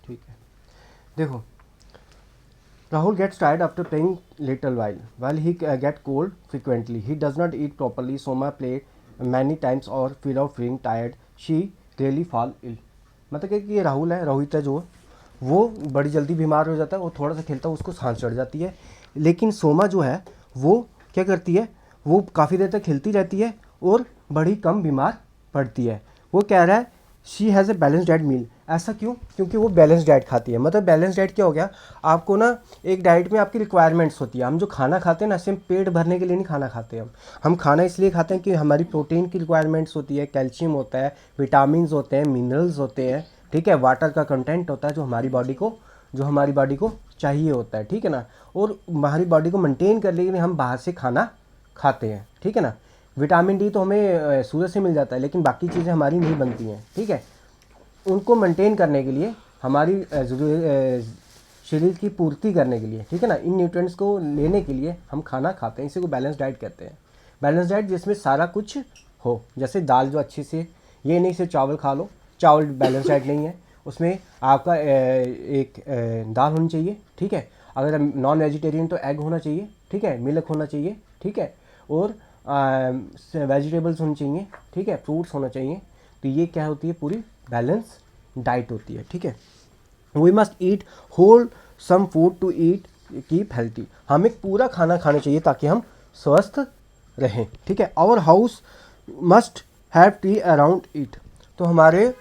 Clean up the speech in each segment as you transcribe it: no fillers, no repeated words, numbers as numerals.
ठीक है, देखो Rahul gets tired after playing little while he get cold frequently. He does not eat properly. Soma played many times or fear of feeling tired. She really fall ill. मतलब कि ये राहुल है, रोहित है जो, वो बड़ी जल्दी बीमार हो जाता है, वो थोड़ा सा खेलता है उसको सांस चढ़ जाती है। लेकिन सोमा जो है वो क्या करती है, वो काफ़ी देर तक खेलती रहती है और बड़ी कम बीमार पड़ती है। वो कह रहा है she has a balance diet meal. ऐसा क्यों? क्योंकि वो बैलेंस डाइट खाती है। मतलब बैलेंस डाइट क्या हो गया, आपको ना एक डाइट में आपकी रिक्वायरमेंट्स होती है। हम जो खाना खाते हैं ना, सिर्फ पेट भरने के लिए नहीं खाना खाते हम खाना इसलिए खाते हैं कि हमारी प्रोटीन की रिक्वायरमेंट्स होती है, कैल्शियम होता है, विटामिन होते हैं, मिनरल्स होते हैं, ठीक है, वाटर का कंटेंट होता है जो हमारी बॉडी को चाहिए होता है, ठीक है ना। और हमारी बॉडी को मेंटेन करने के लिए हम बाहर से खाना खाते हैं, ठीक है ना। विटामिन डी तो हमें सूरज से मिल जाता है, लेकिन बाकी चीज़ें हमारी नहीं बनती हैं, ठीक है। उनको मेंटेन करने के लिए हमारी शरीर की पूर्ति करने के लिए, ठीक है ना, इन न्यूट्रिएंट्स को लेने के लिए हम खाना खाते हैं। इसी को बैलेंस डाइट कहते हैं। बैलेंस डाइट जिसमें सारा कुछ हो, जैसे दाल जो अच्छी से, ये नहीं सिर्फ चावल खा लो, चावल बैलेंस डाइट नहीं है। उसमें आपका एक दाल होनी चाहिए, ठीक है। अगर नॉन वेजिटेरियन तो एग होना चाहिए, ठीक है, मिल्क होना चाहिए, ठीक है, और वेजिटेबल्स होनी चाहिए, ठीक है, फ्रूट्स होना चाहिए। तो ये क्या होती है, पूरी बैलेंस डाइट होती है, ठीक है। We must eat wholesome food to eat keep healthy. हमें पूरा खाना खाना चाहिए ताकि हम स्वस्थ रहें, ठीक है। Our house must have tea around it. तो हमारे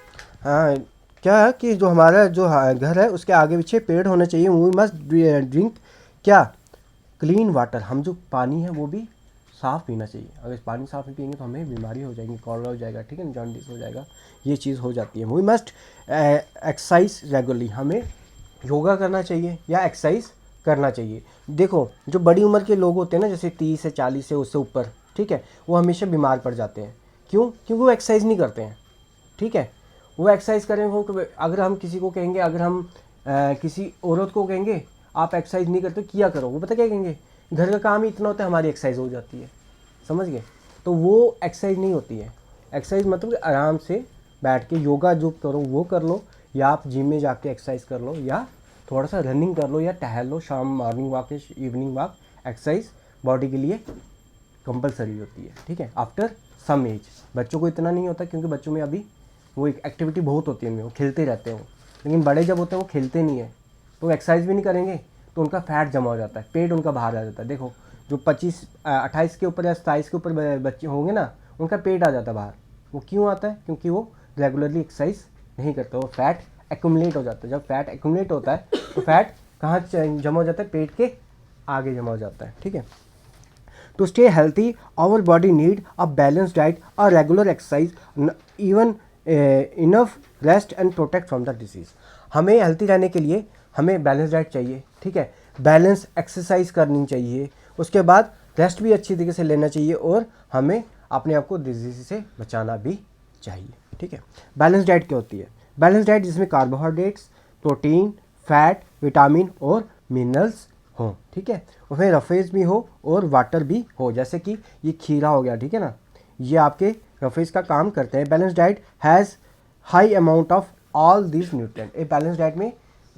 क्या है कि जो हमारा जो घर है उसके आगे पीछे पेड़ होने चाहिए। वी मस्ट ड्रिंक क्या, क्लीन वाटर। हम जो पानी है वो भी साफ़ पीना चाहिए। अगर पानी साफ़ नहीं पियेंगे तो हमें बीमारी हो जाएगी, कॉलरा हो जाएगा, ठीक है ना, जॉन्डिस हो जाएगा, ये चीज़ हो जाती है। We must exercise regularly. हमें योगा करना चाहिए या एक्सरसाइज करना चाहिए। देखो जो बड़ी उम्र के लोग होते हैं ना, जैसे 30 से 40 से उससे ऊपर, ठीक है, वो हमेशा बीमार पड़ जाते हैं। क्यों? क्योंकि वो एक्सरसाइज नहीं करते हैं, ठीक है। वो एक्सरसाइज करें, वो अगर हम किसी को कहेंगे, अगर हम किसी औरत को कहेंगे आप एक्सरसाइज नहीं करते, किया करो, वो पता क्या कहेंगे, घर का काम ही इतना होता है, हमारी एक्सरसाइज हो जाती है। समझ गए? तो वो एक्सरसाइज नहीं होती है। एक्सरसाइज मतलब कि आराम से बैठ के योगा जो करो वो कर लो, या आप जिम में जाके एक्सरसाइज कर लो, या थोड़ा सा रनिंग कर लो, या टहल लो, शाम मॉर्निंग वॉक या इवनिंग वॉक। एक्सरसाइज बॉडी के लिए कंपलसरी होती है, ठीक है, आफ्टर सम एज। बच्चों को इतना नहीं होता क्योंकि बच्चों में अभी वो एक एक्टिविटी बहुत होती है उनमें, वो खेलते रहते हैं वो। लेकिन बड़े जब होते हैं वो खेलते नहीं है, तो एक्सरसाइज भी नहीं करेंगे तो उनका फैट जमा हो जाता है, पेट उनका बाहर आ जाता है। देखो जो 28 के ऊपर या 27 के ऊपर बच्चे होंगे ना, उनका पेट आ जाता है बाहर। वो क्यों आता है? क्योंकि वो रेगुलरली एक्सरसाइज नहीं करते, वो फैट एक्यूमुलेट हो जाता है। जब फैट एक्यूमुलेट होता है तो फैट कहाँ जमा हो जाता है? पेट के आगे जमा हो जाता है, ठीक है। To stay healthy our body need a balance diet, a regular exercise, even enough rest and protect from the disease. हमें हेल्थी रहने के लिए हमें बैलेंस डाइट चाहिए, ठीक है, बैलेंस एक्सरसाइज करनी चाहिए, उसके बाद रेस्ट भी अच्छी तरीके से लेना चाहिए, और हमें अपने आप को डिजीज से बचाना भी चाहिए, ठीक है। बैलेंस डाइट क्या होती है? बैलेंस डाइट जिसमें कार्बोहाइड्रेट्स, प्रोटीन, फैट, विटामिन और मिनरल्स हों, ठीक है, उसमें रफेज भी हो और वाटर भी हो। जैसे कि ये खीरा हो गया, ठीक है ना, ये आपके रफेज का काम करते हैं। Balance diet has high amount of all this nutrient. एक बैलेंस डाइट में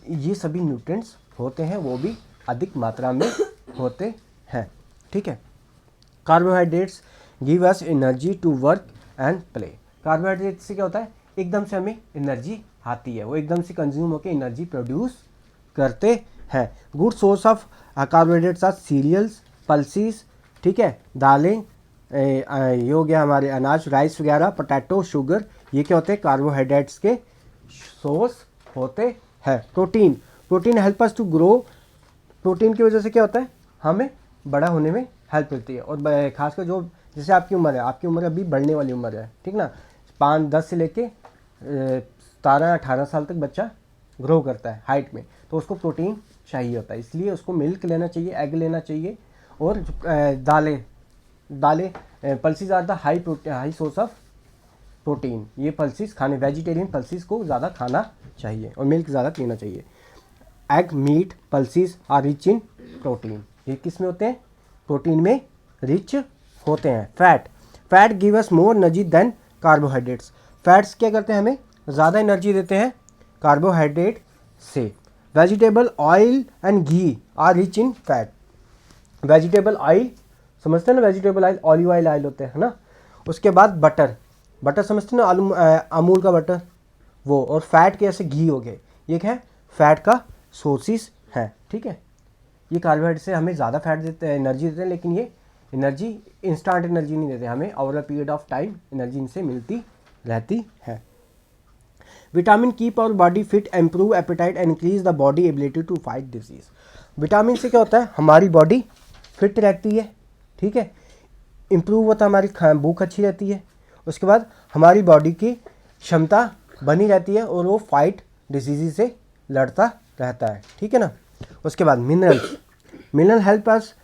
ये सभी न्यूट्रिएंट्स होते हैं, वो भी अधिक मात्रा में होते हैं, ठीक है। Carbohydrates give us energy to work and play. Carbohydrate से क्या होता है? एकदम से हमें एनर्जी आती है, वो एकदम से कंज्यूम होकर एनर्जी प्रोड्यूस करते हैं। Good source of carbohydrates are cereals, pulses, ठीक है, दालें, ये हो गया हमारे अनाज, राइस वगैरह, पोटैटो, शुगर, ये क्या होते हैं? कार्बोहाइड्रेट्स के सोर्स होते हैं। Protein, protein help us to grow. Protein की वजह से क्या होता है? हमें बड़ा होने में हेल्प मिलती है। और खासकर जो जैसे आपकी उम्र है, आपकी उम्र अभी बढ़ने वाली उम्र है, ठीक ना, 5-10 से लेके 17-18 साल तक बच्चा ग्रो करता है हाइट में, तो उसको प्रोटीन चाहिए होता है, इसलिए उसको मिल्क लेना चाहिए, एग लेना चाहिए, और दालें pulses are the high source of protein. ये पल्सीज खाने, वेजिटेरियन पल्सीज को ज़्यादा खाना चाहिए और मिल्क ज़्यादा पीना चाहिए। Egg, meat, pulses are rich in protein. ये किस में होते हैं? प्रोटीन में रिच होते हैं। Fat give us more energy than carbohydrates. Fats क्या करते हैं? हमें ज़्यादा एनर्जी देते हैं। कार्बोहाइड्रेट से। Vegetable oil and ghee are rich in fat. Vegetable oil समझते हैं ना, वेजिटेबल ऑयल ऑलिव ऑयल होते हैं, है ना। उसके बाद बटर, बटर समझते हैं ना, अमूल का बटर वो, और फैट के ऐसे घी हो गए, ये क्या है, फैट का सोर्सिस है, ठीक है। ये कार्बोहाइड्रेट से हमें ज़्यादा फैट देते हैं, एनर्जी देते हैं, लेकिन ये एनर्जी इंस्टेंट एनर्जी नहीं देते हमें, over a period of time energy इनसे मिलती रहती है। Vitamin keep our body fit, improve appetite and increase the body ability to fight disease. Vitamin से क्या होता है, हमारी बॉडी फिट रहती है, ठीक है, इम्प्रूव होता है, हमारी भूख अच्छी रहती है, उसके बाद हमारी बॉडी की क्षमता बनी रहती है और वो फाइट डिजीज से लड़ता रहता है, ठीक है ना। उसके बाद minerals, mineral help us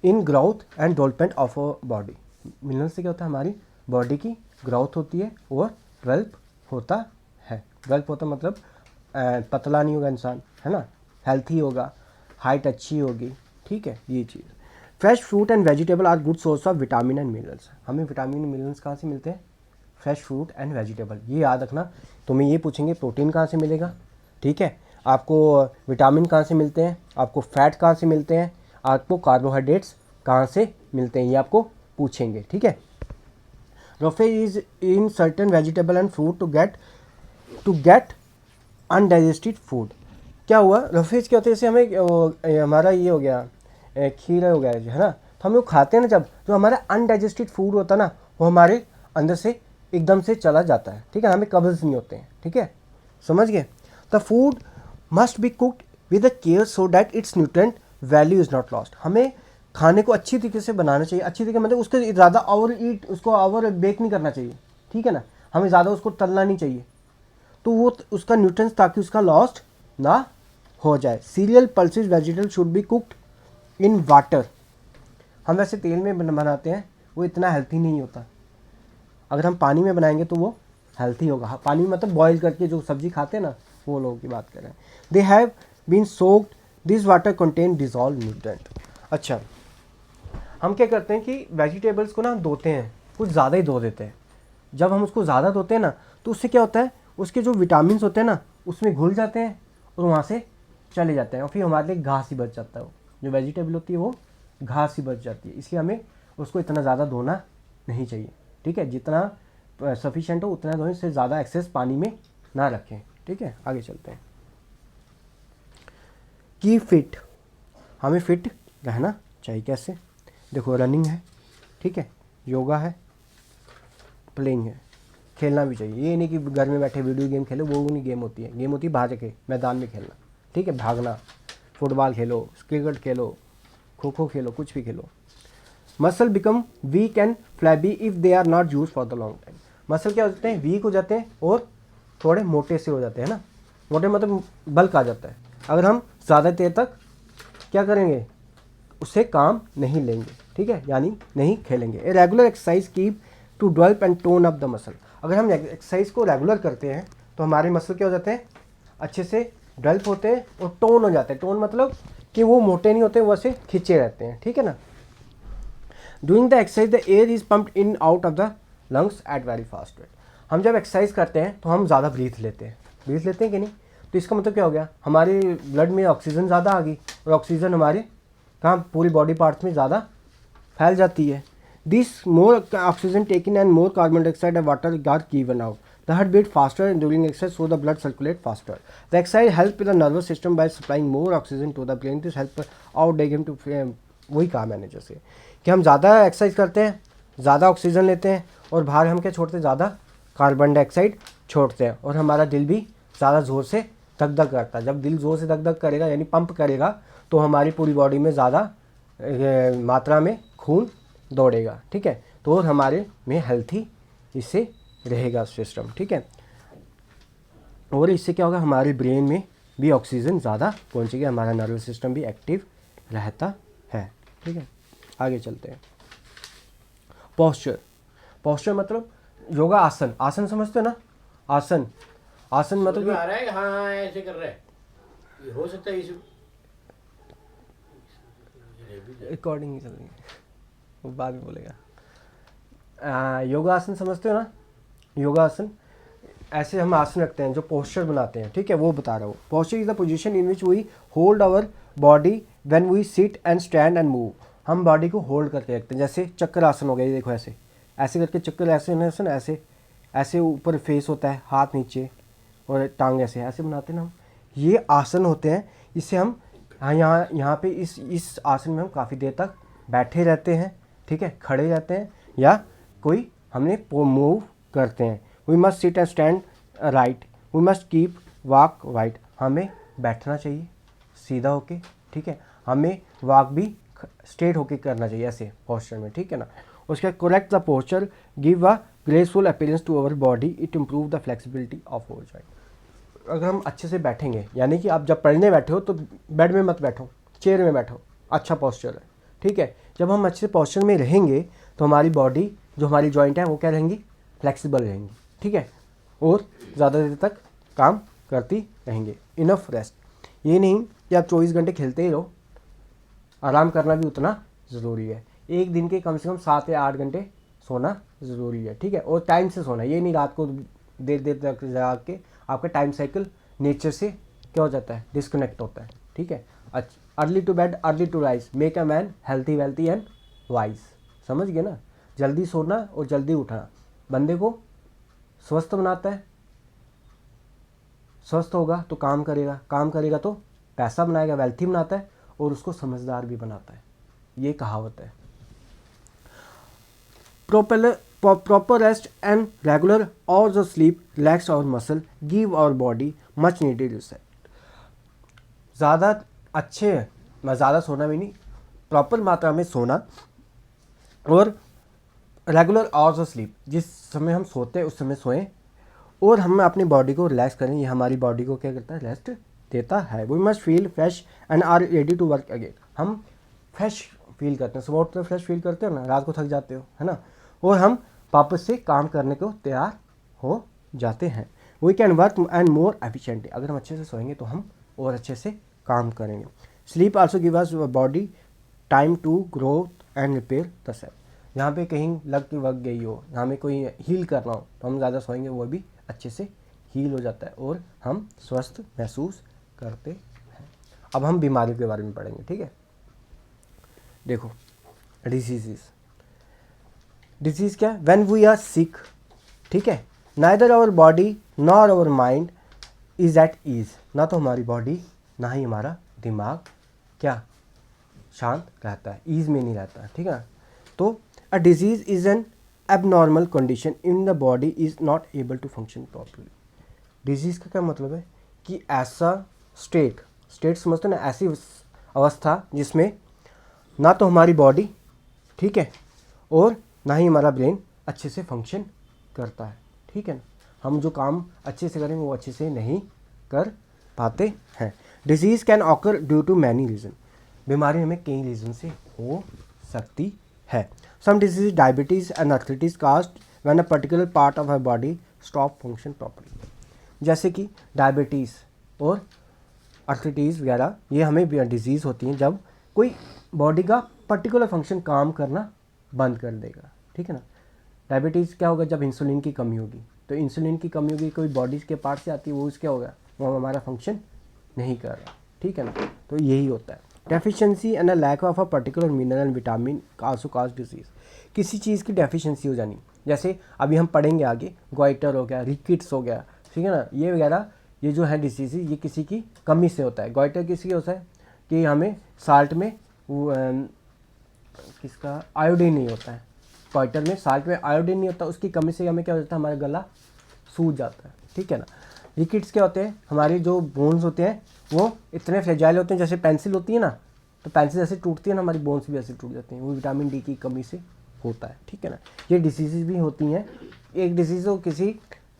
in growth and development of a body. Mineral से क्या होता है, हमारी बॉडी की ग्रोथ होती है और डेवलप होता है। डेवलप होता मतलब पतला नहीं होगा इंसान, है ना, हेल्थी होगा, हाइट अच्छी होगी, ठीक है, ये चीज़। Fresh fruit and vegetable are good source of vitamin and minerals. हमें विटामिन एंड मिनरल्स कहाँ से मिलते हैं, फ्रेश फ्रूट एंड वेजिटेबल। ये याद रखना, तुम्हें ये पूछेंगे प्रोटीन कहाँ से मिलेगा, ठीक है, आपको विटामिन कहाँ से मिलते हैं, आपको फैट कहाँ से मिलते हैं, आपको कार्बोहाइड्रेट्स कहाँ से मिलते हैं, ये आपको पूछेंगे, ठीक है। Roughage is in certain vegetable and fruit to get undigested food. क्या हुआ, रफेज क्या होते हैं, जैसे हमें हमारा ये हो गया खीरा हो गया है ना, तो हम लोग खाते हैं ना, जब जो हमारा अनडाइजेस्टेड फूड होता है ना, वो हमारे अंदर से एकदम से चला जाता है, ठीक है, हमें कब्ज नहीं होते हैं, ठीक है, समझ गए। The food must be cooked with a care so that it's nutrient value is not lost. हमें खाने को अच्छी तरीके से बनाना चाहिए, अच्छी तरीके मतलब उसको ज़्यादा ओवर बेक नहीं करना चाहिए, ठीक है ना, हमें ज़्यादा उसको तलना नहीं चाहिए, तो वो उसका न्यूट्रेंस ताकि उसका लॉस्ट ना हो जाए। Serial pulses vegetable should be cooked in water. हम वैसे तेल में बनाते हैं, वो इतना हेल्थी नहीं होता, अगर हम पानी में बनाएंगे तो वो हेल्थी होगा। पानी में मतलब बॉईल करके जो सब्जी खाते हैं ना, वो लोगों की बात कर रहे हैं। They have been soaked, this water contain dissolve nutrient. अच्छा, हम क्या करते हैं कि वेजिटेबल्स को ना धोते हैं, कुछ ज़्यादा ही धो देते हैं। जब हम उसको ज़्यादा धोते हैं ना, तो उससे क्या होता है, उसके जो विटामिन होते हैं ना, उसमें घुल जाते हैं और वहाँ से चले जाते हैं, और फिर हमारे लिए घास ही बच जाता है। वो जो वेजिटेबल होती है वो घास ही बच जाती है, इसलिए हमें उसको इतना ज़्यादा धोना नहीं चाहिए, ठीक है, जितना सफिशेंट हो उतना धोएं, इससे ज़्यादा एक्सेस पानी में ना रखें, ठीक है। आगे चलते हैं। की फिट, हमें फिट रहना चाहिए, कैसे, देखो रनिंग है, ठीक है, योगा है, प्लेइंग है, खेलना भी चाहिए। ये नहीं कि घर में बैठे वीडियो गेम खेलो, वो नहीं गेम होती है, गेम होती है बाहर के मैदान में खेलना, ठीक है, भागना, फुटबॉल खेलो, क्रिकेट खेलो, खो खो खेलो, कुछ भी खेलो। Muscle become weak and flabby if they are not use for the long time. Muscle क्या होते हैं, वीक हो जाते हैं और थोड़े मोटे से हो जाते हैं ना, मोटे मतलब बल्क आ जाता है, अगर हम ज़्यादा देर तक क्या करेंगे, उससे काम नहीं लेंगे, ठीक है, यानी नहीं खेलेंगे। A regular exercise keep to develop and tone up the muscle. अगर हम एक्सरसाइज को रेगुलर करते हैं तो हमारे मसल क्या हो जाते हैं, अच्छे से डेवलप होते हैं और टोन हो जाते हैं। टोन मतलब कि वो मोटे नहीं होते, वैसे खिंचे रहते हैं, ठीक है ना। Doing the exercise the air is pumped in out of the lungs at very fast rate. हम जब एक्सरसाइज करते हैं तो हम ज़्यादा ब्रीथ लेते हैं कि नहीं, तो इसका मतलब क्या हो गया, हमारे ब्लड में ऑक्सीजन ज़्यादा आ गई, और ऑक्सीजन हमारे कहाँ, पूरी बॉडी पार्ट्स में ज़्यादा फैल जाती है। This more oxygen taken and more carbon dioxide and water are given out, the heart beat faster during exercise so the blood circulate faster. The exercise help the nervous system by supplying more oxygen to the brain, this help out them to, वही कहा मैंने जैसे कि हम ज़्यादा exercise करते हैं, ज़्यादा ऑक्सीजन लेते हैं, और बाहर हम क्या छोड़ते हैं, ज़्यादा कार्बन डाइऑक्साइड छोड़ते हैं, और हमारा दिल भी ज़्यादा ज़ोर से धक धक करता है। जब दिल ज़ोर से धक धक करेगा यानी पंप करेगा, तो हमारी पूरी बॉडी में ज़्यादा मात्रा में खून दौड़ेगा, ठीक है, तो हमारे में हेल्थी इससे रहेगा सिस्टम, ठीक है, और इससे क्या होगा, हमारे ब्रेन में भी ऑक्सीजन ज़्यादा पहुंचेगी, हमारा नर्वस सिस्टम भी एक्टिव रहता है, ठीक है। आगे चलते हैं। पोस्चर, पोस्चर मतलब योगा आसन, आसन समझते हो ना, आसन, आसन मतलब आ रहा है, हाँ हाँ ऐसे कर रहे हैं, ये हो सकता है इस रिकॉर्डिंग ही चल रही है, वो बाद में बोलेगा। योगासन समझते हो ना, योगासन ऐसे हम आसन रखते हैं, जो पोस्चर बनाते हैं, ठीक है, वो बता रहा हूँ। Posture is the position in which we hold our body when we sit and stand and move. हम बॉडी को होल्ड करके रखते हैं, जैसे चक्कर आसन हो गया, ये देखो ऐसे ऐसे करके चक्कर आसन, ऐसे ऐसे ऊपर फेस होता है, हाथ नीचे और टांग ऐसे ऐसे बनाते हैं ना हम। ये आसन होते हैं, इससे हम यहाँ पे इस आसन में हम काफ़ी देर तक बैठे रहते हैं, ठीक है, खड़े रहते हैं, या कोई हमने मूव करते हैं। We must sit and stand right, we must keep walk right. हमें बैठना चाहिए सीधा होके, ठीक है, हमें वॉक भी स्ट्रेट होके करना चाहिए ऐसे पोस्चर में, ठीक है ना। उसके बाद correct the posture give a graceful appearance to our body, it improve the flexibility of our joint. अगर हम अच्छे से बैठेंगे, यानी कि आप जब पढ़ने बैठे हो तो बेड में मत बैठो, चेयर में बैठो, अच्छा पोस्चर है, ठीक है। जब हम अच्छे पोस्चर में रहेंगे तो हमारी बॉडी, जो हमारी जॉइंट है, वो क्या रहेंगी, फ्लेक्सिबल रहेंगी, ठीक है, और ज़्यादा देर तक काम करती रहेंगे। इनफ रेस्ट, ये नहीं कि आप 24 घंटे खेलते ही रहो, आराम करना भी उतना ज़रूरी है। एक दिन के कम से कम 7 या 8 घंटे सोना ज़रूरी है, ठीक है, और टाइम से सोना। ये नहीं रात को देर देर तक जाग के आपका टाइम साइकिल नेचर से क्या हो जाता है, डिस्कनेक्ट होता है, ठीक है। Early to bed early to rise make a man healthy wealthy and wise. समझ गए ना, जल्दी सोना और जल्दी उठना बंदे को स्वस्थ बनाता है, स्वस्थ होगा तो काम करेगा, काम करेगा तो पैसा बनाएगा, वेल्थी बनाता है, और उसको समझदार भी बनाता है। ये कहावत है। Proper rest and regular hours of sleep relax our muscle, give our body much needed reset. ज़्यादा अच्छे, मैं ज़्यादा सोना भी नहीं, प्रॉपर मात्रा में सोना और रेगुलर आवर्स ऑफ स्लीप, जिस समय हम सोते हैं उस समय सोएं, और हम अपनी बॉडी को रिलैक्स करें। ये हमारी बॉडी को क्या करता है, रेस्ट देता है। We must feel fresh and are ready to work again. हम फ्रेश फील करते हैं, सुबह उठते फ्रेश फील करते हो ना, रात को थक जाते हो, है ना, और हम वापस से काम करने को तैयार हो जाते हैं। We can work and more efficiently. अगर हम अच्छे से सोएंगे तो हम और अच्छे से काम करेंगे। Sleep also give us body time to grow and repair the cell. यहाँ पे कहीं लग वग गई हो, यहाँ में कोई हील करना हो, तो हम ज़्यादा सोएंगे, वो भी अच्छे से हील हो जाता है और हम स्वस्थ महसूस करते हैं। अब हम बीमारियों के बारे में पढ़ेंगे, ठीक है। देखो, डिजीज़ क्या है, व्हेन वी आर सिक, ठीक है, neither our body nor our mind is at ease. ना तो हमारी बॉडी ना ही हमारा दिमाग क्या शांत रहता है, ईज में नहीं रहता है, ठीक है। तो a disease is an abnormal condition in the body is not able to function properly. Disease का क्या मतलब है कि ऐसा स्टेट समझते ना, ऐसी अवस्था जिसमें ना तो हमारी बॉडी, ठीक है, और ना ही हमारा ब्रेन अच्छे से फंक्शन करता है, ठीक है ना। हम जो काम अच्छे से करेंगे वो अच्छे से नहीं कर पाते हैं। Disease can occur due to many reason. बीमारी हमें कई रीज़न से हो सकती है। Some disease diabetes and arthritis caused when a particular part of our body stop function properly. जैसे कि डायबिटीज़ और आर्थराइटिस वगैरह, ये हमें डिजीज़ होती हैं जब कोई बॉडी का पर्टिकुलर फंक्शन काम करना बंद कर देगा, ठीक है ना। डायबिटीज़ क्या होगा, जब इंसुलिन की कमी होगी, तो इंसुलिन की कमी होगी, कोई बॉडी के पार्ट से आती है, वो क्या होगा, वो हमारा फंक्शन नहीं कर रहा, ठीक है ना। तो यही होता है। Deficiency and a lack of a particular mineral and vitamin also cause disease. किसी चीज़ की डेफिशिएंसी हो जानी, जैसे अभी हम पढ़ेंगे आगे, गोइटर हो गया, रिकेट्स हो गया, ठीक है ना, ये वगैरह, ये जो है डिसीज़, ये किसी की कमी से होता है। गोइटर किसी होता है कि हमें साल्ट में किसका आयोडीन नहीं होता है, गोइटर में साल्ट में आयोडीन नहीं होता, उसकी कमी से हमें क्या हो जाता है, हमारा गला सूज जाता है, ठीक है ना। रिकेट्स क्या होते हैं, हमारे जो बोन्स होते हैं वो इतने फ्रेजाइल होते हैं, जैसे पेंसिल होती है ना, तो पेंसिल जैसे टूटती है ना, हमारी बोन्स भी ऐसे टूट जाते हैं, वो विटामिन डी की कमी से होता है, ठीक है ना। ये डिसीज़ भी होती हैं। एक डिसीज़ हो, किसी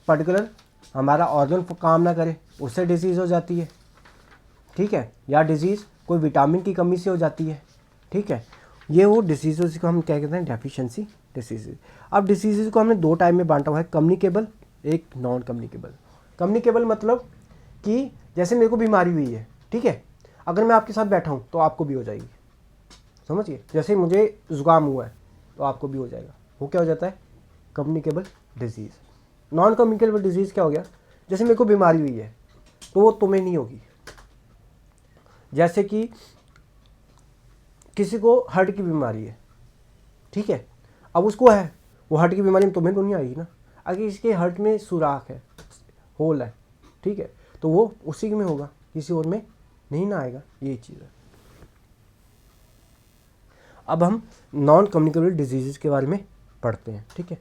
पर्टिकुलर हमारा ऑर्गन काम ना करे, उससे डिसीज़ हो जाती है, ठीक है, या डिजीज़ कोई विटामिन की कमी से हो जाती है, ठीक है। ये वो डिसीज़ को हम क्या कहते हैं, डेफिशिएंसी डिसीज़। अब डिसीज़ को हमने दो टाइप में बांटा हुआ है, कम्युनिकेबल, एक नॉन कम्युनिकेबल। कम्युनिकेबल मतलब कि जैसे मेरे को बीमारी हुई है, ठीक है, अगर मैं आपके साथ बैठा हूँ तो आपको भी हो जाएगी, समझिए। जैसे मुझे जुकाम हुआ है तो आपको भी हो जाएगा, वो क्या हो जाता है, communicable disease. Non communicable disease क्या हो गया, जैसे मेरे को बीमारी हुई है तो वो तुम्हें नहीं होगी। जैसे कि किसी को हार्ट की बीमारी है, ठीक है, अब उसको है, वो हार्ट की बीमारी में तुम्हें तो नहीं आएगी ना। अगर इसके हार्ट में सुराख है, होल है, ठीक है, तो वो उसी में होगा, किसी और में नहीं ना आएगा, ये चीज़ है। अब हम नॉन कम्युनिकेबल डिजीज़ के बारे में पढ़ते हैं, ठीक है।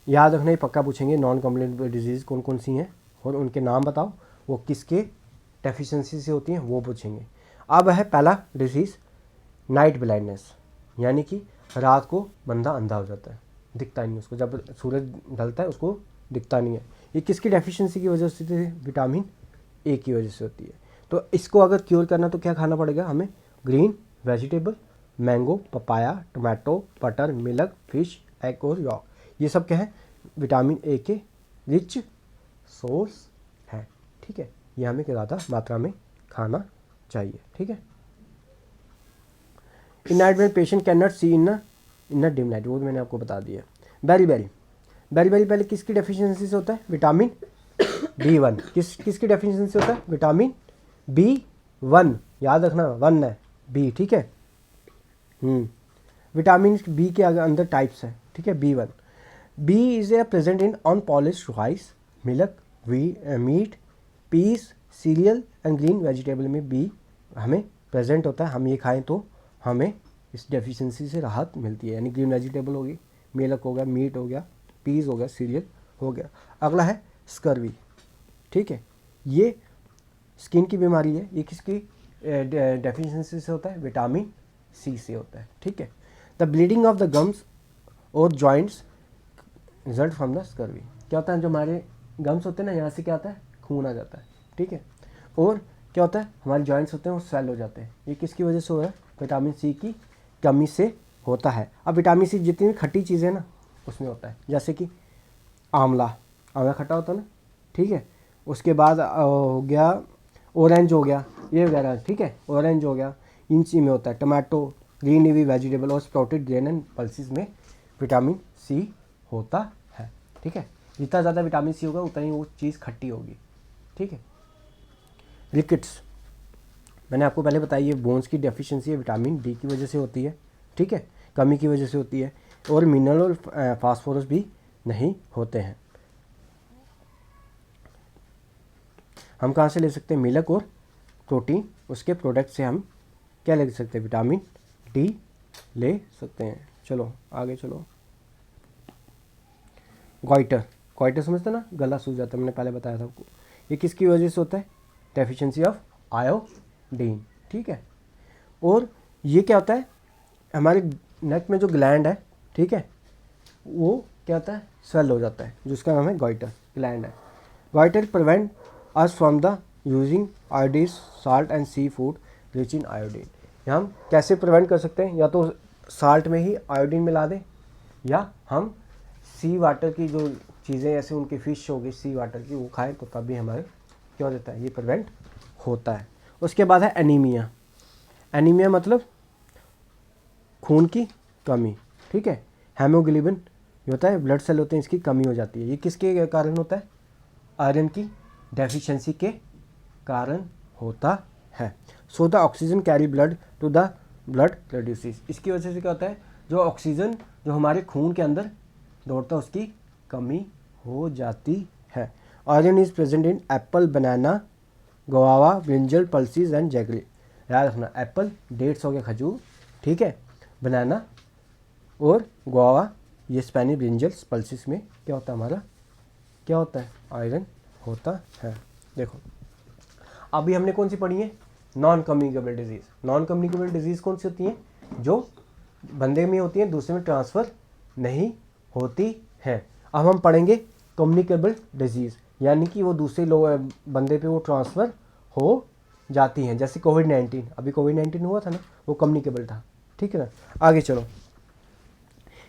याद रखना, ये पक्का पूछेंगे नॉन कम्युनिकेबल डिजीज़ कौन कौन सी हैं और उनके नाम बताओ, वो किसके डेफिशिएंसी से होती हैं वो पूछेंगे। अब है पहला डिजीज़ नाइट ब्लाइंडनेस, यानी कि रात को बंदा अंधा हो जाता है, दिखता नहीं उसको, जब सूरज ढलता है उसको दिखता नहीं है। ये किसकी डेफिशिएंसी की वजह से होती है? विटामिन ए की वजह से होती है। तो इसको अगर क्योर करना तो क्या खाना पड़ेगा हमें? Green vegetable, mango, papaya, tomato, butter, milk, fish, egg और यॉक, ये सब क्या है? विटामिन ए के रिच सोर्स है, ठीक है। ये हमें ज़्यादा मात्रा में खाना चाहिए, ठीक है। इन नाइट में patient can not see in a dim night, वो मैंने आपको बता दिया। बेरी बेरी, बेरी बेरी पहले किसकी डेफिशिएंसी से होता है? Vitamin B1। किसकी डेफिशिएंसी से होता है? विटामिन B1, याद रखना 1 है, B, ठीक है। विटामिन बी के अंदर टाइप्स है, ठीक है। B1, B is a present in unpolished rice, milk, meat, peas, cereal and green vegetable में बी हमें प्रेजेंट होता है। हम ये खाएं तो हमें इस डेफिशिएंसी से राहत मिलती है, यानी ग्रीन वेजिटेबल होगी, मिल्क हो गया, मीट हो गया, पीस हो गया, सीरियल हो गया। अगला है स्कर्वी, ठीक है, ये स्किन की बीमारी है। ये किसकी डेफिशिएंसी से होता है? विटामिन सी से होता है, ठीक है। The bleeding of the gums और joints result from the scurvy, क्या होता है? जो हमारे गम्स होते हैं ना, यहाँ से क्या आता है? खून आ जाता है, ठीक है। और क्या होता है? हमारे जॉइंट्स होते हैं वो स्वेल हो जाते हैं। ये किसकी वजह से हो रहा है? विटामिन सी की कमी से होता है। अब विटामिन सी जितनी भी खट्टी चीज़ें ना उसमें होता है, जैसे कि आंवला, आंवला खट्टा होता है ना, ठीक है। उसके बाद हो गया ऑरेंज हो गया, ये वगैरह, ठीक है, ऑरेंज हो गया, इन सी में होता है। टमाटो, ग्रीन लीवी वेजिटेबल और स्प्राउटेड ग्रेन एंड पल्सेस में विटामिन सी होता है, ठीक है। जितना ज़्यादा विटामिन सी होगा उतना ही वो चीज़ खट्टी होगी, ठीक है। रिकेट्स, मैंने आपको पहले बताया, ये बोन्स की डेफिशिएंसी है, विटामिन डी की वजह से होती है, ठीक है, कमी की वजह से होती है। और मिनरल और फास्फोरस भी नहीं होते हैं। हम कहाँ से ले सकते हैं? मिल्क और प्रोटीन, उसके प्रोडक्ट से हम क्या ले सकते हैं? विटामिन डी ले सकते हैं। चलो आगे चलो। गॉइटर, गॉइटर समझते ना, गला सूज जाता है, मैंने पहले बताया था आपको। ये किसकी वजह से होता है? डेफिशिएंसी ऑफ आयोडीन, ठीक है। और ये क्या होता है? हमारे नेक में जो ग्लैंड है, ठीक है, वो क्या होता है? स्वेल हो जाता है, जिसका नाम है गॉइटर ग्लैंड है। Goitre prevent us from the using iodine salt and sea food rich in iodine. हम कैसे प्रिवेंट कर सकते हैं? या तो साल्ट में ही आयोडीन मिला दें, या हम सी वाटर की जो चीज़ें, जैसे उनकी फ़िश होगी सी वाटर की, वो खाएं तो तभी हमारे क्या हो जाता है? ये प्रिवेंट होता है। उसके बाद है एनीमिया। एनीमिया मतलब खून की कमी, ठीक है। हेमोग्लोबिन ये होता है, ब्लड सेल होते हैं, इसकी कमी हो जाती है। ये किसके कारण होता है? आयरन की डेफिशिएंसी के कारण होता है। So the oxygen carry blood to the blood produces, इसकी वजह से क्या होता है? जो ऑक्सीजन जो हमारे खून के अंदर दौड़ता है उसकी कमी हो जाती है। Iron is present in apple, banana, guava, brinjal, pulses and jaggery. याद रखना, एप्पल डेट्स हो गया, खजूर, ठीक है, बनाना और गुआवा, ये स्पेनिश, ब्रिंजल्स, पल्सीज में क्या होता है? हमारा क्या होता है? आयरन होता है। देखो अभी हमने कौन सी पढ़ी है? Non communicable disease. Non communicable disease कौन सी होती हैं? जो बंदे में होती हैं, दूसरे में ट्रांसफ़र नहीं होती हैं। अब हम पढ़ेंगे कम्युनिकेबल डिजीज़, यानी कि वो दूसरे लोग बंदे पे वो ट्रांसफ़र हो जाती हैं। जैसे कोविड-19, अभी कोविड-19 हुआ था ना, वो कम्युनिकेबल था, ठीक है ना। आगे चलो,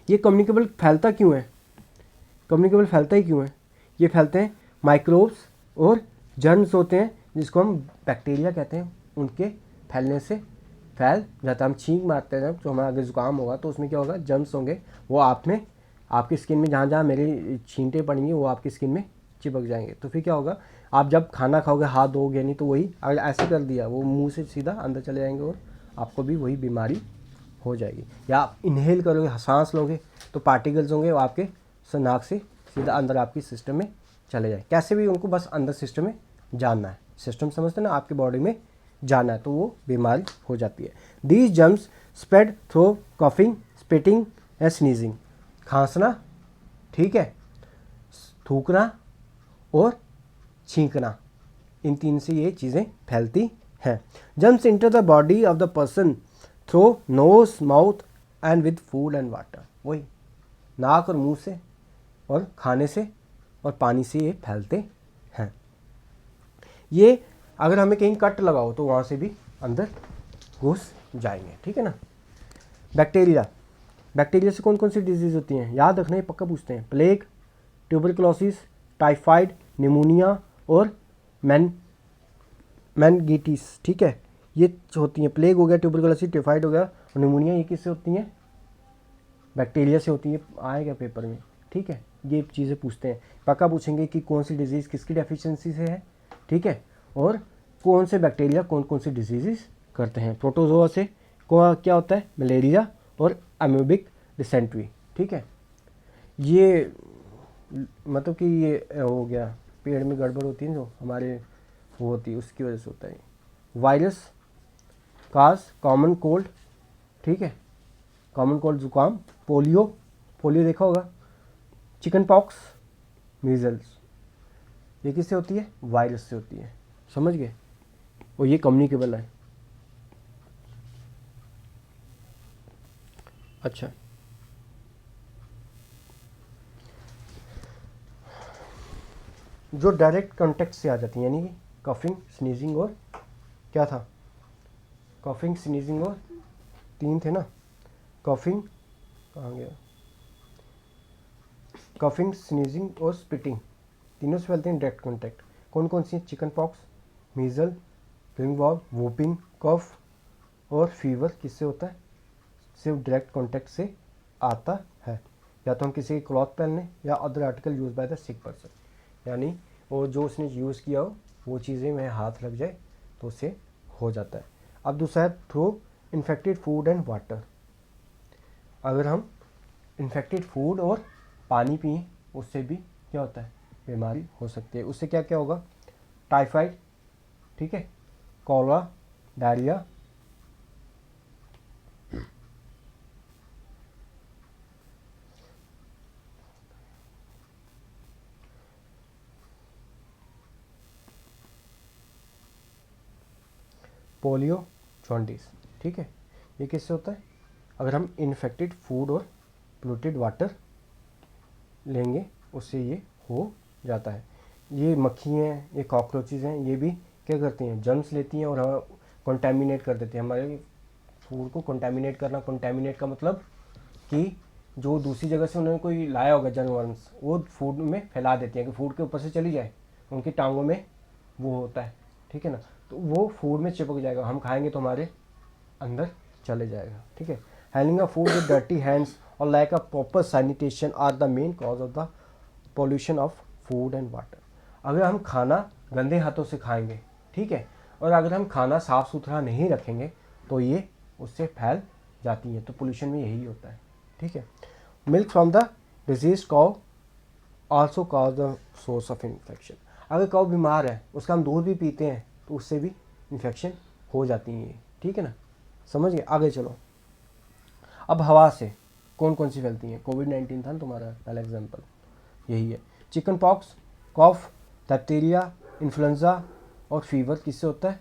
ये कम्युनिकेबल फैलता क्यों है? कम्युनिकेबल फैलता ही क्यों है? ये फैलते हैं माइक्रोब्स और जर्म्स होते हैं, जिसको हम बैक्टीरिया कहते हैं, उनके फैलने से फैल जाता है। हम छींक मारते हैं जब, जो हमारा अगर जुकाम होगा तो उसमें क्या होगा? जर्म्स होंगे, वो आप में आपकी स्किन में जहाँ जहाँ मेरी छींटे पड़ेंगी वो आपकी स्किन में चिपक जाएंगे। तो फिर क्या होगा, आप जब खाना खाओगे हाथ धोगे नहीं, तो वही अगर ऐसे कर दिया वो मुंह से सीधा अंदर चले जाएंगे और आपको भी वही बीमारी हो जाएगी। या आप इनहेल करोगे, सांस लोगे, तो पार्टिकल्स होंगे वो आपके नाक से सीधा अंदर आपकी सिस्टम में चले जाए। कैसे भी उनको बस अंदर सिस्टम में जानना है, सिस्टम समझते ना, आपके बॉडी में जाना है, तो वो बीमारी हो जाती है। These germs spread through coughing, spitting या स्नीजिंग। खांसना, ठीक है, थूकना और छींकना, इन तीन से ये चीज़ें फैलती हैं। Germs enter the body of the person through nose, mouth and with food and water. वही नाक और मुंह से और खाने से और पानी से ये फैलते हैं। ये अगर हमें कहीं कट लगाओ तो वहाँ से भी अंदर घुस जाएंगे, ठीक है ना। बैक्टीरिया, बैक्टीरिया से कौन कौन सी डिजीज़ होती हैं, याद रखना, ये पक्का पूछते हैं। प्लेग, ट्यूबरकुलोसिस, टाइफाइड, निमोनिया और मेनिंजाइटिस, ठीक है, ये होती हैं। प्लेग हो गया, ट्यूबरकुलोसिस, टाइफाइड हो गया और निमोनिया, ये किससे होती हैं, बैक्टीरिया से होती है। आएगा पेपर में, ठीक है, ये चीज़ें पूछते हैं, पक्का पूछेंगे कि कौन सी डिजीज़ किसकी डेफिशिएंसी से है, ठीक है, और कौन से बैक्टीरिया कौन कौन सी डिजीज़ करते हैं। प्रोटोजोआ से क्या होता है, मलेरिया और अमीबिक डिसेंट्री, ठीक है। ये मतलब कि ये हो गया, पेड़ में गड़बड़ होती है जो हमारे वो होती है उसकी वजह से होता है। वायरस काज कॉमन कोल्ड, ठीक है, कॉमन कोल्ड जुकाम, पोलियो, पोलियो देखा होगा, चिकन पॉक्स, मीजल्स, ये किससे होती है, वायरस से होती है, समझ गए, और ये कम्युनिकेबल है। अच्छा, जो डायरेक्ट कांटेक्ट से आ जाती हैं, यानी कि कफिंग, स्नीजिंग और क्या था, कफिंग, स्नीजिंग और तीन थे ना, कफिंग कहाँ गया, कफिंग, स्नीजिंग और स्पिटिंग, तीनों से फैलते हैं डायरेक्ट कांटेक्ट। कौन कौन सी, chicken pox, measle, ringworm, whooping cough और फीवर किससे होता है, सिर्फ डायरेक्ट कांटेक्ट से आता है। या तो हम किसी के क्लॉथ पहनने या other article use by the sick person, यानी वो जो उसने यूज़ किया हो वो चीज़ें में हाथ लग जाए तो उससे हो जाता है। अब दूसरा है through infected food and water. अगर हम इन्फेक्टेड फूड और पानी पिए उससे भी क्या होता है, बीमारी हो सकती है। उससे क्या क्या होगा, टाइफाइड, ठीक है, कॉलरा, डायरिया, पोलियो, जॉन्डिस, ठीक है, ये किससे होता है, अगर हम इन्फेक्टेड फूड और पोल्यूटेड वाटर लेंगे उससे ये हो जाता है। ये मक्खी हैं, ये कॉकरोचेज हैं, ये भी क्या करती हैं, जर्म्स लेती हैं और हमें कंटेमिनेट कर देती हैं, हमारे फूड को कंटेमिनेट करना। कंटेमिनेट का मतलब कि जो दूसरी जगह से उन्होंने कोई लाया होगा जर्मवर्म्स, वो फूड में फैला देती हैं कि फूड के ऊपर से चली जाए, उनकी टांगों में वो होता है, ठीक है ना, तो वो फूड में चिपक जाएगा, हम खाएंगे तो हमारे अंदर चले जाएगा, ठीक है। Handling of food with dirty hands और lack of proper sanitation are the main cause of the pollution of food and water. अगर हम खाना गंदे हाथों से खाएंगे, ठीक है, और अगर हम खाना साफ़ सुथरा नहीं रखेंगे तो ये उससे फैल जाती है, तो पोल्यूशन में यही होता है, ठीक है। Milk from the disease cow also cause the source of infection. अगर काउ बीमार है उसका हम दूध भी पीते हैं तो उससे भी इन्फेक्शन हो जाती है, ठीक है ना, समझ गए। आगे चलो, अब हवा से कौन कौन सी फैलती हैं, कोविड-19 था ना तुम्हारा पहला एग्जाम्पल, यही है। चिकन पॉक्स, कॉफ, बैक्टीरिया, इन्फ्लुएंजा और फीवर किससे होता है,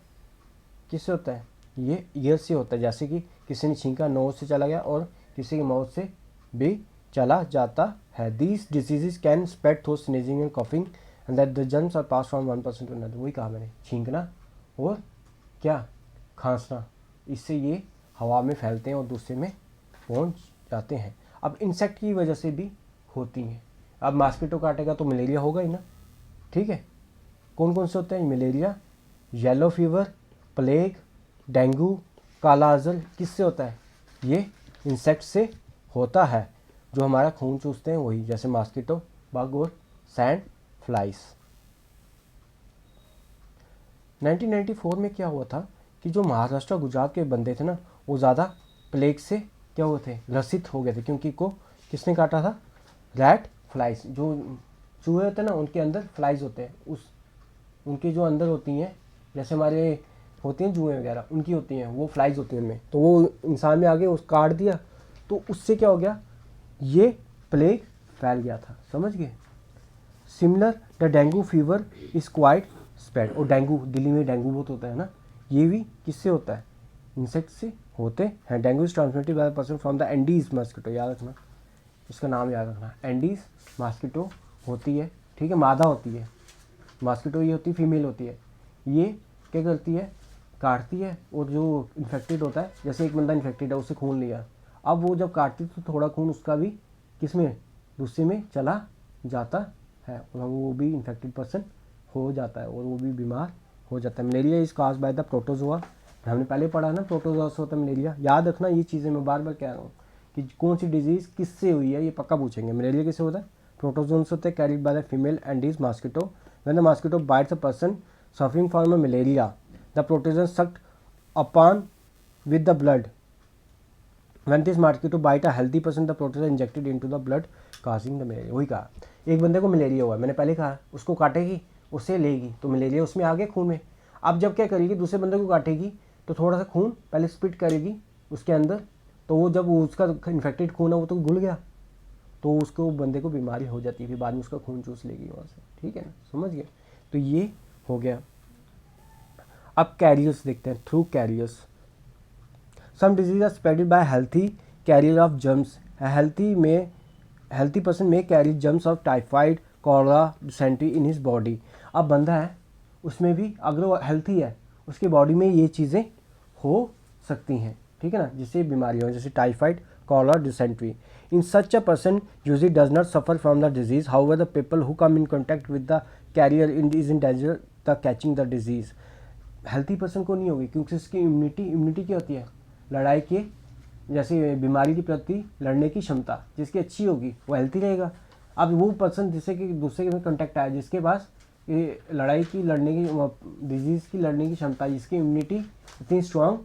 किससे होता है, ये ईयर से होता है, जैसे कि किसी ने छींका नोज से चला गया और किसी की माउथ से भी चला जाता है। These diseases can spread through sneezing and coughing and that the germs are pass from one person to another. वही कहा मैंने, छींकना और क्या, खांसना, इससे ये हवा में फैलते हैं और दूसरे में पहुंच जाते हैं। अब इंसेक्ट की वजह से भी होती हैं। अब मॉस्किटो काटेगा तो मलेरिया होगा ही ना, ठीक है। कौन कौन से होते हैं, malaria, yellow fever, plague, dengue, काला अजल किससे होता है, ये इंसेक्ट से होता है। जो हमारा खून चूसते हैं वही, जैसे मॉस्किटो, बग और सैंड फ्लाइज। 1994 में क्या हुआ था कि जो महाराष्ट्र गुजरात के बंदे थे ना, वो ज़्यादा प्लेग से क्या हुए थे, ग्रसित हो गए थे, क्योंकि को किसने काटा था, रैट फ्लाइज। जो चूहे होते हैं ना, उनके अंदर फ्लाइज होते हैं, उस उनके जो अंदर होती हैं, जैसे हमारे होती हैं जुएँ वगैरह, उनकी होती हैं, वो फ्लाइज होती हैं उनमें, तो वो इंसान में आगे उस काट दिया, तो उससे क्या हो गया, ये प्लेग फैल गया था, समझ गए। Similar the dengue fever is quite spread. और डेंगू, दिल्ली में डेंगू बहुत होता है ना, ये भी किससे होता है, इंसेक्ट से होते हैं। Dengue is transmitted by person from the Andes mosquito, याद रखना, इसका नाम याद रखना, एंडीज मॉस्किटो होती है, ठीक है, मादा होती है, मॉस्किटो ये होती है, फीमेल होती है, ये क्या करती है, काटती है, और जो इन्फेक्टेड होता है, जैसे एक बंदा इन्फेक्टेड है, उससे खून लिया, अब वो जब काटती है तो थोड़ा खून उसका भी किस में, दूसरे में चला जाता है, और वो भी इन्फेक्टेड पर्सन हो जाता है, और वो भी बीमार हो जाता है। Malaria is cause by the protozoa, हमने पहले पढ़ा ना, प्रोटोजोआ से होता है मलेरिया, याद रखना ये चीज़ें, मैं बार बार कह रहा हूँ कि कौन सी डिजीज़ किससे हुई है, ये पक्का पूछेंगे। मलेरिया किससे होता है, प्रोटोजोन से होता है, carried by the female Aedes mosquito. When the mosquito bites a person suffering from a malaria, the protozoan sucked upon with the blood. When this mosquito bite a healthy person, the protozoa injected into the blood causing the malaria। वही कहा, एक बंदे को malaria हुआ, मैंने पहले कहा, उसको काटेगी, उससे लेगी, तो मलेरिया उसमें आ गया खून में। अब जब क्या करेगी, दूसरे बंदे को काटेगी, तो थोड़ा सा खून पहले स्पिट करेगी उसके अंदर, तो वो जब वो उसका इन्फेक्टेड खून है वो तो घुल गया, तो उसको बंदे को बीमारी हो जाती है, फिर बाद में उसका खून चूस लेगी वहाँ से, ठीक है ना, समझ गए। तो ये हो गया। अब कैरियर्स देखते हैं, through carriers. Some disease are spreaded by healthy carrier of germs. Healthy person may carry germs of typhoid, cholera, dysentery in his body. अब बंदा है, उसमें भी अगर वो हेल्थी है, उसकी बॉडी में ये चीज़ें हो सकती हैं, ठीक है ना, जिससे बीमारी हो, जैसे typhoid, cholera, dysentery. In such a person usually does not suffer from the disease, however the people who come in contact with the carrier is in danger the catching the disease. Healthy person को नहीं होगी, क्योंकि उसकी immunity क्या होती है, लड़ाई के, जैसे बीमारी के प्रति लड़ने की क्षमता जिसकी अच्छी होगी वो हेल्थी रहेगा। अब वो पर्सन जिससे कि दूसरे में कॉन्टैक्ट आया, जिसके पास ये लड़ाई की लड़ने की, डिजीज़ की लड़ने की क्षमता, जिसकी इम्यूनिटी इतनी स्ट्रांग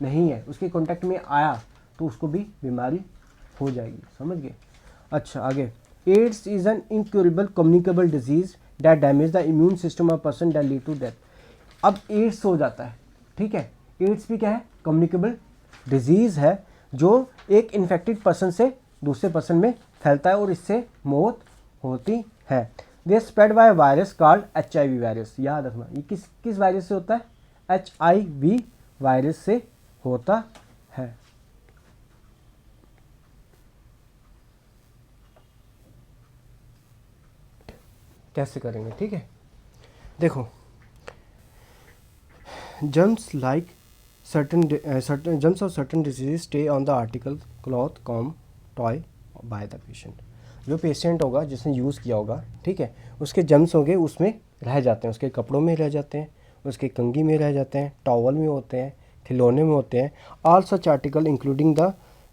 नहीं है, उसके कॉन्टैक्ट में आया तो उसको भी बीमारी हो जाएगी, समझ गए। अच्छा आगे, AIDS is an incurable communicable disease that damage the immune system of person that lead to death. अब एड्स हो जाता है, ठीक है, एड्स भी क्या है, कम्युनिकेबल डिजीज़ है, जो एक इन्फेक्टेड पर्सन से दूसरे पर्सन में फैलता है और इससे मौत होती है। They spread by virus called HIV virus. याद रखना, ये किस वायरस से होता है, HIV वायरस से होता है। कैसे करेंगे, ठीक है, देखो, germs like certain germs of certain diseases stay on the article, cloth, comb, toy by the patient। जो पेशेंट होगा, जिसने यूज़ किया होगा, ठीक है, उसके जर्म्स होंगे, उसमें रह जाते हैं, उसके कपड़ों में रह जाते हैं, उसके कंघी में रह जाते हैं, टॉवल में होते हैं, खिलौने में होते हैं। All such article including the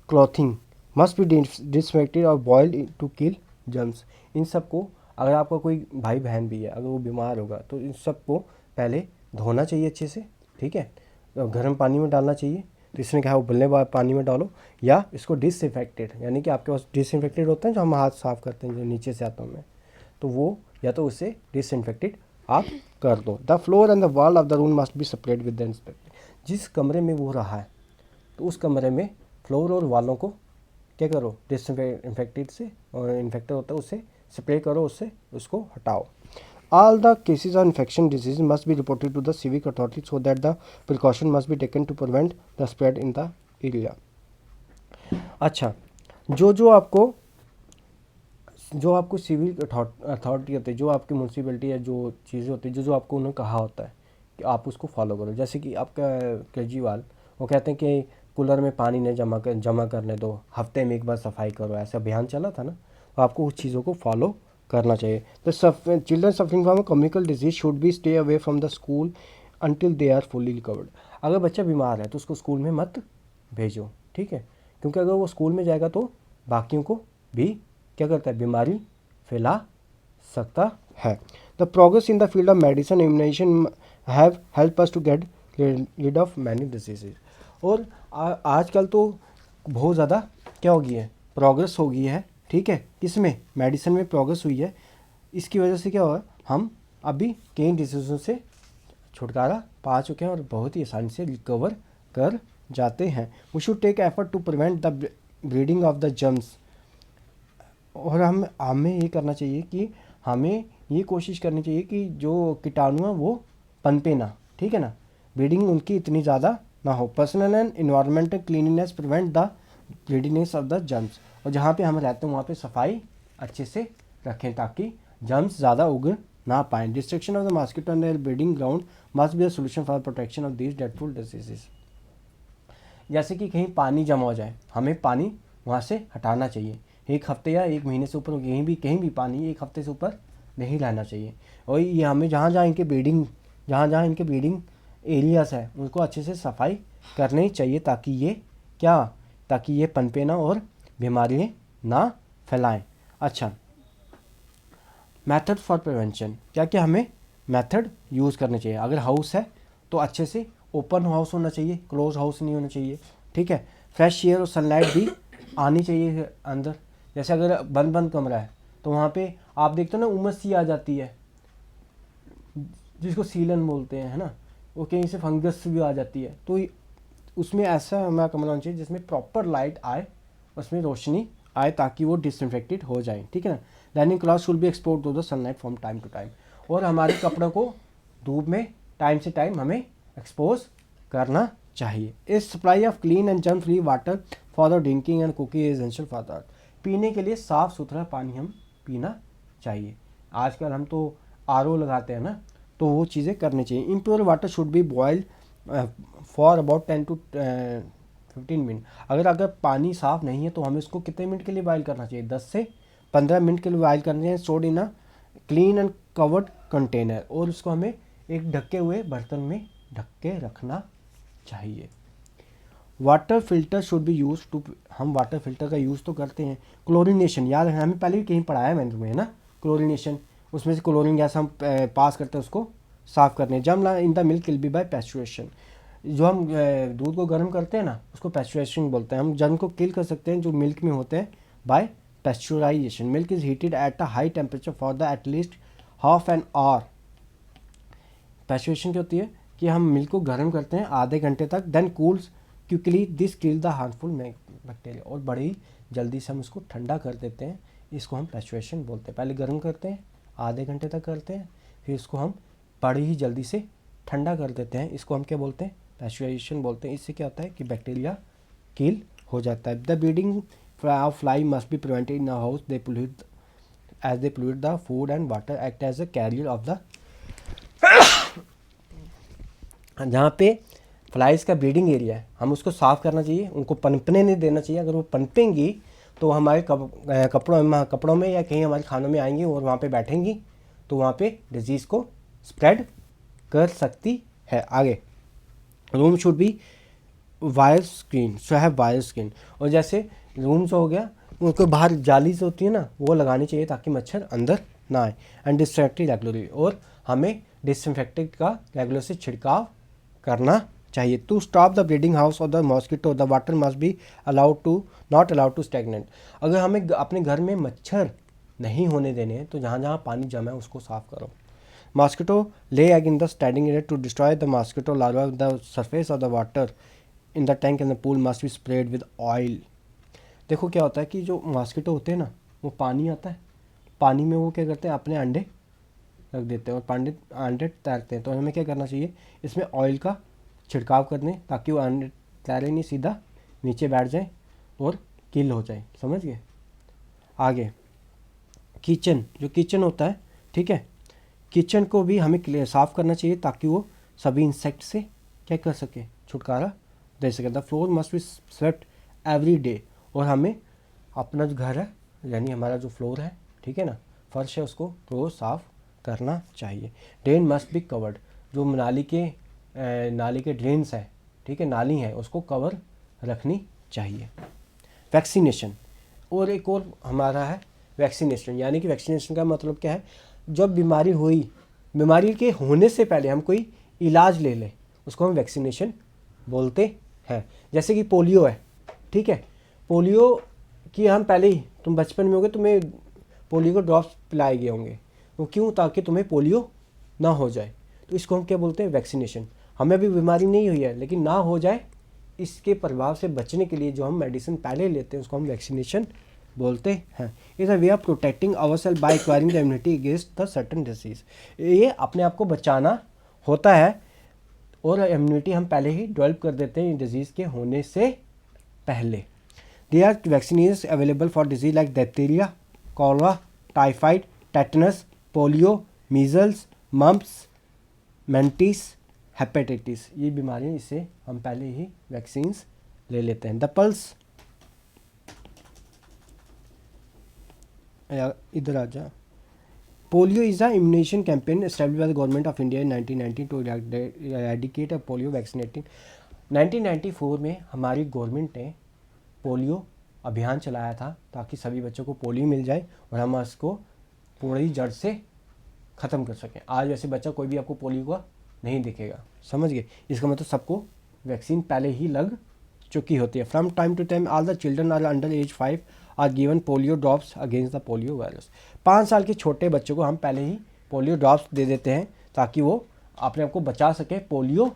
clothing must be disinfected और बॉइल्ड टू किल जर्म्स। इन सबको, अगर आपका कोई भाई बहन भी है, अगर वो बीमार होगा, तो इन सबको पहले धोना चाहिए अच्छे से, ठीक है, गर्म पानी में डालना चाहिए। तो इसने कहा उबलने वाले पानी में डालो, या इसको डिसइंफेक्टेड, यानी कि आपके पास डिसइंफेक्टेड होता है जो हम हाथ साफ़ करते हैं, जो नीचे से आता हूँ मैं, तो वो या तो उससे डिसइंफेक्टेड आप कर दो। The floor and the wall of the room must be separate with the inspected. जिस कमरे में वो रहा है, तो उस कमरे में फ्लोर और वालों को क्या करो, डिसइंफेक्टेड से, और इन्फेक्टेड होता है उससे स्प्रे करो, उससे उसको हटाओ। All the cases of infection disease must be reported to the civic authority so that the precaution must be taken to prevent the spread in the area। अच्छा, जो आपको सिविल अथॉरिटी होती है, जो आपकी म्यूनसिपैलिटी है, जो चीज़ें होती है, जो आपको उन्होंने कहा होता है कि आप उसको फॉलो करो। जैसे कि आपका केजरीवाल, वो कहते हैं कि कूलर में पानी नहीं जमा करने दो, हफ्ते में एक बार सफाई करो, ऐसा अभियान चला था ना, तो आपको उस चीज़ों को फॉलो करना चाहिए। The children suffering from a communical disease should be stay away from the school until they are fully recovered. अगर बच्चा बीमार है तो उसको स्कूल में मत भेजो, ठीक है, क्योंकि अगर वो स्कूल में जाएगा तो बाकियों को भी क्या करता है, बीमारी फैला सकता है। The progress in the field of medicine immunisation have help us to get rid of many diseases. और आजकल तो बहुत ज़्यादा क्या हो गई है, प्रोग्रेस हो गई है, ठीक है, किसमें, मेडिसिन में प्रोग्रेस हुई है। इसकी वजह से क्या हुआ, हम अभी कई डिजीज़ों से छुटकारा पा चुके हैं और बहुत ही आसानी से रिकवर कर जाते हैं। We should take effort to prevent the breeding of the germs. और हमें ये करना चाहिए कि हमें ये कोशिश करनी चाहिए कि जो कीटाणु हैं वो पनपे ना, ठीक है ना, ब्रीडिंग उनकी इतनी ज़्यादा ना हो। Personal and environmental cleanliness prevent the breedingness of the germs. और जहाँ पे हम रहते हैं वहाँ पे सफाई अच्छे से रखें ताकि जर्म्स ज़्यादा उग ना पाएँ। Destruction of the mosquito and their breeding ground must be a solution for protection of these dreadful diseases. जैसे कि कहीं पानी जमा हो जाए, हमें पानी वहाँ से हटाना चाहिए। एक हफ्ते या एक महीने से ऊपर कहीं भी पानी एक हफ्ते से ऊपर नहीं रहना चाहिए। और ये हमें जहाँ जहाँ इनके ब्रीडिंग एरियाज है उनको अच्छे से सफाई करनी चाहिए ताकि ये पनपे ना और बीमारियाँ ना फैलाएं। अच्छा, मेथड फॉर प्रिवेंशन, क्या हमें मेथड यूज़ करने चाहिए। अगर हाउस है तो अच्छे से ओपन हाउस होना चाहिए, क्लोज हाउस नहीं होना चाहिए, ठीक है। फ्रेश एयर और सनलाइट भी आनी चाहिए अंदर। जैसे अगर बंद कमरा है तो वहाँ पे आप देखते हो ना उमस सी आ जाती है, जिसको सीलन बोलते हैं, है ना, वो कहीं से फंगस भी आ जाती है। तो उसमें ऐसा हमारा कमरा होना चाहिए जिसमें प्रॉपर लाइट आए, उसमें रोशनी आए ताकि वो डिसइंफेक्टेड हो जाए, ठीक है ना। Lining cloth should be expose to the sunlight from time to time. और हमारे कपड़ों को धूप में टाइम से टाइम हमें एक्सपोज करना चाहिए। इस supply of clean and germ free water for the drinking and cooking is essential for the. पीने के लिए साफ़ सुथरा पानी हम पीना चाहिए। आजकल हम तो आरओ लगाते हैं ना, तो वो चीज़ें करनी चाहिए। Impure water should be boiled for about 10 to 15 minute. अगर पानी साफ़ नहीं है तो हमें उसको कितने मिनट के लिए बॉइल करना चाहिए, 10 से 15 मिनट के लिए बॉइल करना चाहिए। Stored in a clean and covered container. और उसको हमें एक ढके हुए बर्तन में ढक के रखना चाहिए। Water filter should be use to, हम वाटर फिल्टर का यूज़ तो करते हैं। क्लोरिनेशन, याद है हमें पहले भी कहीं पढ़ाया है मैंने तुम्हें, है ना, क्लोरिनेशन। उसमें से क्लोरीन गैस हम पास करते हैं उसको साफ़ करने। Germ in the milk will be by pasteurisation. जो हम दूध को गर्म करते हैं ना उसको पैस्चुरेशन बोलते हैं। हम जर्म को किल कर सकते हैं जो मिल्क में होते हैं by pasteurisation. Milk is heated at a high temperature for the at least half an hour. Pasteurisation क्या होती है कि हम मिल्क को गर्म करते हैं आधे घंटे तक, then cools quickly, this kill the harmful bacteria. और बड़ी जल्दी से हम उसको ठंडा कर देते हैं, इसको हम पैस्चुरेशन बोलते हैं। पहले गर्म करते हैं, आधे घंटे तक करते हैं, फिर इसको हम बड़ी ही जल्दी से ठंडा कर देते हैं, इसको हम क्या बोलते हैं, पैस्चुराइजेशन बोलते हैं। इससे क्या होता है कि बैक्टीरिया किल हो जाता है। The breeding of fly must be prevented in a house they pollute as they pollute the food and water, act as a carrier of the. जहाँ पे फ्लाइज का ब्रीडिंग एरिया है हम उसको साफ़ करना चाहिए, उनको पनपने नहीं देना चाहिए। अगर वो पनपेंगी तो हमारे कपड़ों में या कहीं हमारे खानों में आएंगी और वहाँ पे बैठेंगी तो वहाँ पे डिजीज़ को स्प्रेड कर सकती है। आगे, room should be wire screen, so have wire screen. और जैसे रूम जो हो गया उनको बाहर जाली जो होती है ना वो लगानी चाहिए ताकि मच्छर अंदर ना आए। एंड डिसइंफेक्टेड रेगुलरली, और हमें डिसइंफेक्टेड का रेगुलर से छिड़काव करना चाहिए। To stop the breeding house of the mosquito the water must be not allowed to stagnant. अगर हमें अपने घर में मच्छर नहीं होने देने हैं तो जहाँ जहाँ पानी जमा है उसको साफ़ करो। Mosquito lay egg in the standing area. To destroy the mosquito larva the surface of the water in the tank and the pool must be spread with oil. देखो क्या होता है कि जो मॉस्किटो होते हैं ना वो पानी आता है, पानी में वो क्या करते हैं अपने अंडे रख देते हैं और अंडे तैरते हैं। तो हमें क्या करना चाहिए, इसमें ऑयल का छिड़काव कर दें ताकि वो अंडे तैरे नहीं, सीधा नीचे बैठ जाए और किल हो जाए। समझ गए। आगे, किचन, जो किचन होता है, ठीक है, किचन को भी हमें साफ़ करना चाहिए ताकि वो सभी इंसेक्ट से क्या कर सके, छुटकारा दे सके। The floor must be swept every day. और हमें अपना जो घर है यानी हमारा जो फ्लोर है, ठीक है ना, फर्श है, उसको रोज़ साफ़ करना चाहिए। ड्रेन मस्ट बी कवर्ड, जो नाली के ड्रेन्स है, ठीक है, नाली है, उसको कवर रखनी चाहिए। वैक्सीनेशन, और एक और हमारा है वैक्सीनेशन, यानी कि वैक्सीनेशन का मतलब क्या है, जब बीमारी हुई, बीमारी के होने से पहले हम कोई इलाज ले लें उसको हम वैक्सीनेशन बोलते हैं। जैसे कि पोलियो है, ठीक है, पोलियो की हम पहले ही, तुम बचपन में होगे तुम्हें पोलियो को ड्रॉप्स पिलाए गए होंगे, वो क्यों, ताकि तुम्हें पोलियो ना हो जाए, तो इसको हम क्या बोलते हैं, वैक्सीनेशन। हमें अभी बीमारी नहीं हुई है लेकिन ना हो जाए इसके प्रभाव से बचने के लिए जो हम मेडिसिन पहले लेते हैं उसको हम वैक्सीनेशन बोलते हैं। Is a way of protecting our self by acquiring the immunity against the certain disease. ये अपने आप को बचाना होता है और इम्यूनिटी हम पहले ही डेवलप कर देते हैं डिजीज़ के होने से पहले। They are vaccine available for disease like diphtheria, cholera, typhoid, tetanus, polio, measles, mumps, मेंटिस, हेपेटाइटिस, ये बीमारियाँ, इससे हम पहले ही वैक्सीन्स ले लेते हैं। द पल्स, इधर आ जा। Polio is the immunisation campaign established by the government of India in 1990 to eradicate a polio vaccinating. 1994 में हमारी गवर्नमेंट ने पोलियो अभियान चलाया था ताकि सभी बच्चों को पोलियो मिल जाए और हम इसको पूरी जड़ से ख़त्म कर सकें। आज वैसे बच्चा कोई भी आपको पोलियो का नहीं दिखेगा, समझ गए, इसका मतलब सबको वैक्सीन पहले ही लग चुकी होती है। From time to time all the children are under age 5 are given polio drops against the polio virus. 5 साल के छोटे बच्चों को हम पहले ही पोलियो ड्रॉप्स दे देते हैं ताकि वो अपने आप को बचा सके पोलियो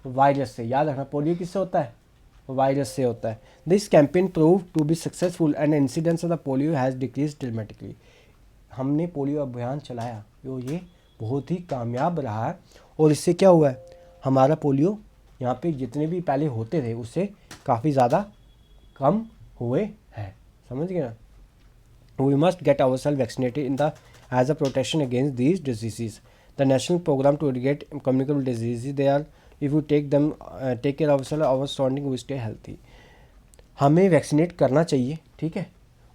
वायरस से। याद रखना, पोलियो किससे होता है, वायरस से होता है। This campaign prove to be successful and incidence of the polio has decrease dramatically. हमने पोलियो अभियान चलाया जो ये बहुत ही कामयाब रहा है और इससे क्या हुआ है, हमारा पोलियो यहाँ पे जितने भी पहले होते थे उससे काफ़ी ज़्यादा कम हुए हैं, समझ गए ना। We must get ourselves vaccinated in the as a protection against these diseases. The national program to eradicate communicable diseases, they are, if we take them, take care of ourselves, our surrounding, we stay healthy. हमें vaccinate करना चाहिए, ठीक है,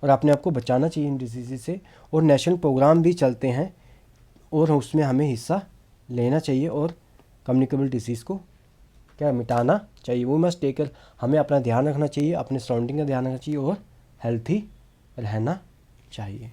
और अपने आप को बचाना चाहिए इन डिजीज़ से। और नेशनल प्रोग्राम भी चलते हैं और उसमें हमें हिस्सा लेना चाहिए और कम्युनिकेबल डिजीज़ को क्या मिटाना चाहिए। वो मस्ट टेक केयर, हमें अपना ध्यान रखना चाहिए, अपने सराउंडिंग का ध्यान रखना चाहिए और हेल्थी रहना चाहिए।